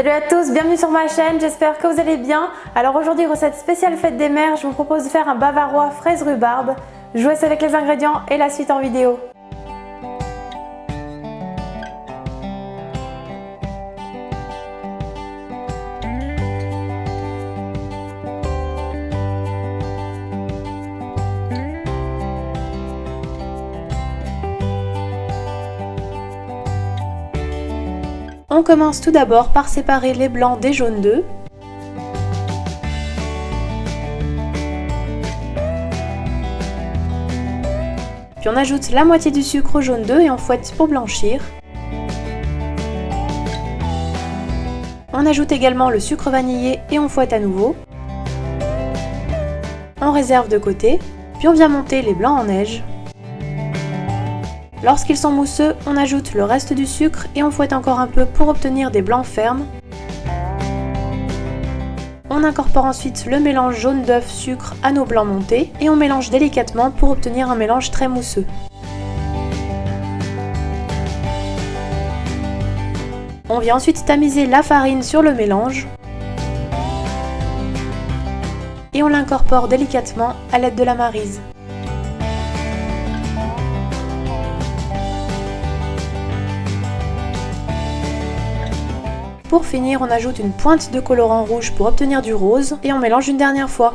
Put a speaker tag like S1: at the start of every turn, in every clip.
S1: Salut à tous, bienvenue sur ma chaîne, j'espère que vous allez bien. Alors aujourd'hui, recette spéciale fête des mères, je vous propose de faire un bavarois fraise rhubarbe. Je vous laisse avec les ingrédients et la suite en vidéo. On commence tout d'abord par séparer les blancs des jaunes d'œufs. Puis on ajoute la moitié du sucre au jaune d'œuf et on fouette pour blanchir. On ajoute également le sucre vanillé et on fouette à nouveau. On réserve de côté, puis on vient monter les blancs en neige. Lorsqu'ils sont mousseux, on ajoute le reste du sucre et on fouette encore un peu pour obtenir des blancs fermes. On incorpore ensuite le mélange jaune d'œuf sucre à nos blancs montés et on mélange délicatement pour obtenir un mélange très mousseux. On vient ensuite tamiser la farine sur le mélange et on l'incorpore délicatement à l'aide de la maryse. Pour finir, on ajoute une pointe de colorant rouge pour obtenir du rose et on mélange une dernière fois.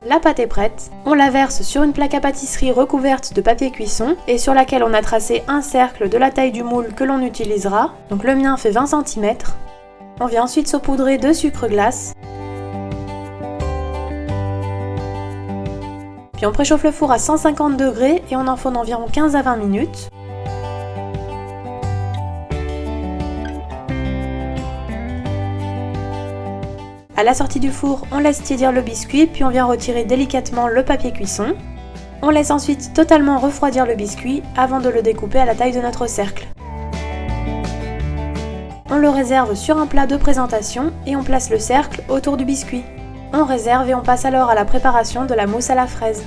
S1: La pâte est prête, on la verse sur une plaque à pâtisserie recouverte de papier cuisson et sur laquelle on a tracé un cercle de la taille du moule que l'on utilisera, donc le mien fait 20 cm. On vient ensuite saupoudrer de sucre glace. Puis on préchauffe le four à 150 degrés et on enfourne environ 15 à 20 minutes. À la sortie du four, on laisse tiédir le biscuit, puis on vient retirer délicatement le papier cuisson. On laisse ensuite totalement refroidir le biscuit avant de le découper à la taille de notre cercle. On le réserve sur un plat de présentation et on place le cercle autour du biscuit. On réserve et on passe alors à la préparation de la mousse à la fraise.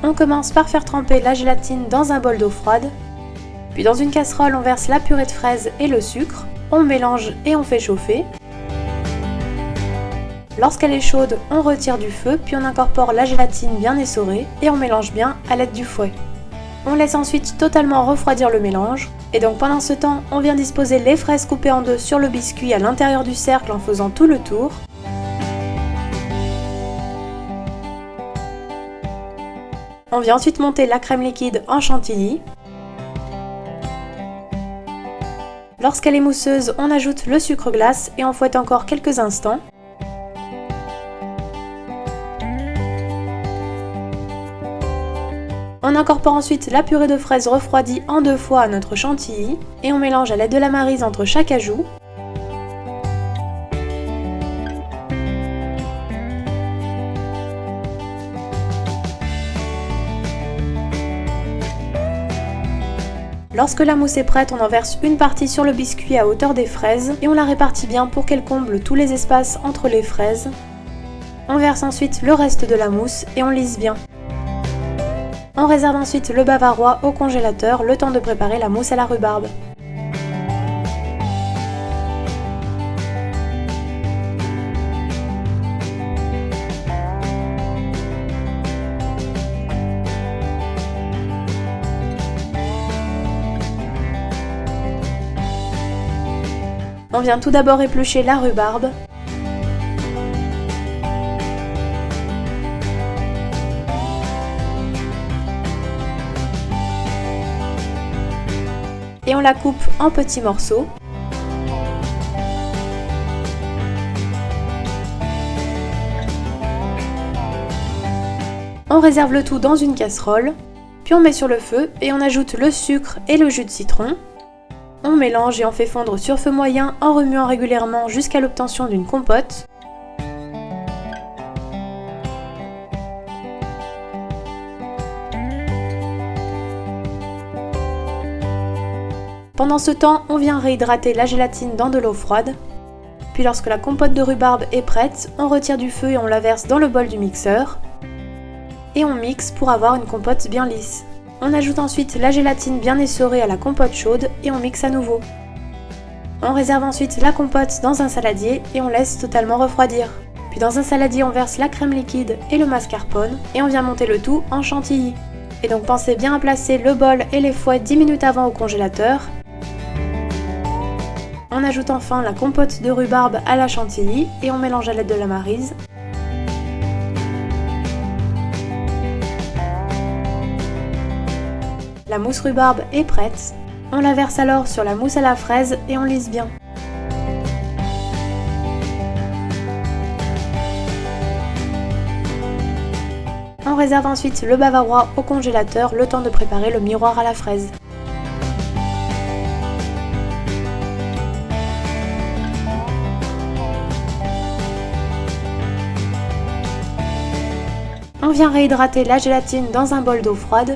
S1: On commence par faire tremper la gélatine dans un bol d'eau froide, puis dans une casserole on verse la purée de fraises et le sucre, on mélange et on fait chauffer. Lorsqu'elle est chaude, on retire du feu, puis on incorpore la gélatine bien essorée et on mélange bien à l'aide du fouet. On laisse ensuite totalement refroidir le mélange, et donc pendant ce temps, on vient disposer les fraises coupées en deux sur le biscuit à l'intérieur du cercle en faisant tout le tour. On vient ensuite monter la crème liquide en chantilly. Lorsqu'elle est mousseuse, on ajoute le sucre glace et on fouette encore quelques instants. On incorpore ensuite la purée de fraises refroidie en deux fois à notre chantilly et on mélange à l'aide de la maryse entre chaque ajout. Lorsque la mousse est prête, on en verse une partie sur le biscuit à hauteur des fraises et on la répartit bien pour qu'elle comble tous les espaces entre les fraises. On verse ensuite le reste de la mousse et on lisse bien. On réserve ensuite le bavarois au congélateur, le temps de préparer la mousse à la rhubarbe. On vient tout d'abord éplucher la rhubarbe. Et on la coupe en petits morceaux. On réserve le tout dans une casserole, puis on met sur le feu et on ajoute le sucre et le jus de citron. On mélange et on fait fondre sur feu moyen en remuant régulièrement jusqu'à l'obtention d'une compote. Pendant ce temps, on vient réhydrater la gélatine dans de l'eau froide. Puis lorsque la compote de rhubarbe est prête, on retire du feu et on la verse dans le bol du mixeur. Et on mixe pour avoir une compote bien lisse. On ajoute ensuite la gélatine bien essorée à la compote chaude et on mixe à nouveau. On réserve ensuite la compote dans un saladier et on laisse totalement refroidir. Puis dans un saladier, on verse la crème liquide et le mascarpone et on vient monter le tout en chantilly. Et donc pensez bien à placer le bol et les fouets 10 minutes avant au congélateur. On ajoute enfin la compote de rhubarbe à la chantilly et on mélange à l'aide de la maryse. La mousse rhubarbe est prête. On la verse alors sur la mousse à la fraise et on lisse bien. On réserve ensuite le bavarois au congélateur le temps de préparer le miroir à la fraise. On vient réhydrater la gélatine dans un bol d'eau froide.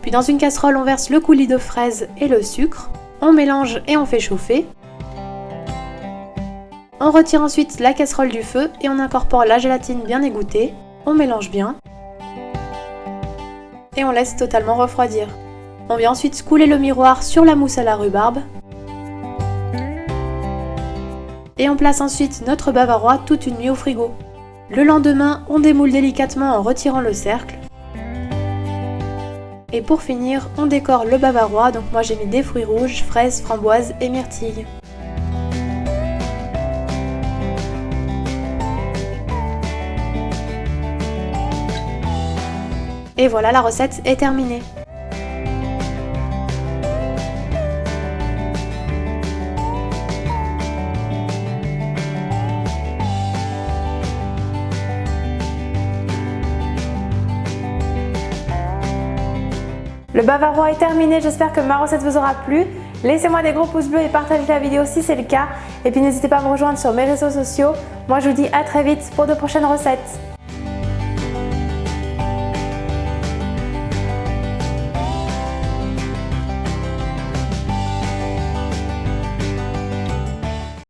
S1: Puis dans une casserole, on verse le coulis de fraises et le sucre. On mélange et on fait chauffer. On retire ensuite la casserole du feu et on incorpore la gélatine bien égouttée. On mélange bien. Et on laisse totalement refroidir. On vient ensuite couler le miroir sur la mousse à la rhubarbe. Et on place ensuite notre bavarois toute une nuit au frigo. Le lendemain, on démoule délicatement en retirant le cercle. Et pour finir, on décore le bavarois, donc moi j'ai mis des fruits rouges, fraises, framboises et myrtilles. Et voilà, la recette est terminée. Le bavarois est terminé, j'espère que ma recette vous aura plu. Laissez-moi des gros pouces bleus et partagez la vidéo si c'est le cas. Et puis n'hésitez pas à me rejoindre sur mes réseaux sociaux. Moi je vous dis à très vite pour de prochaines recettes.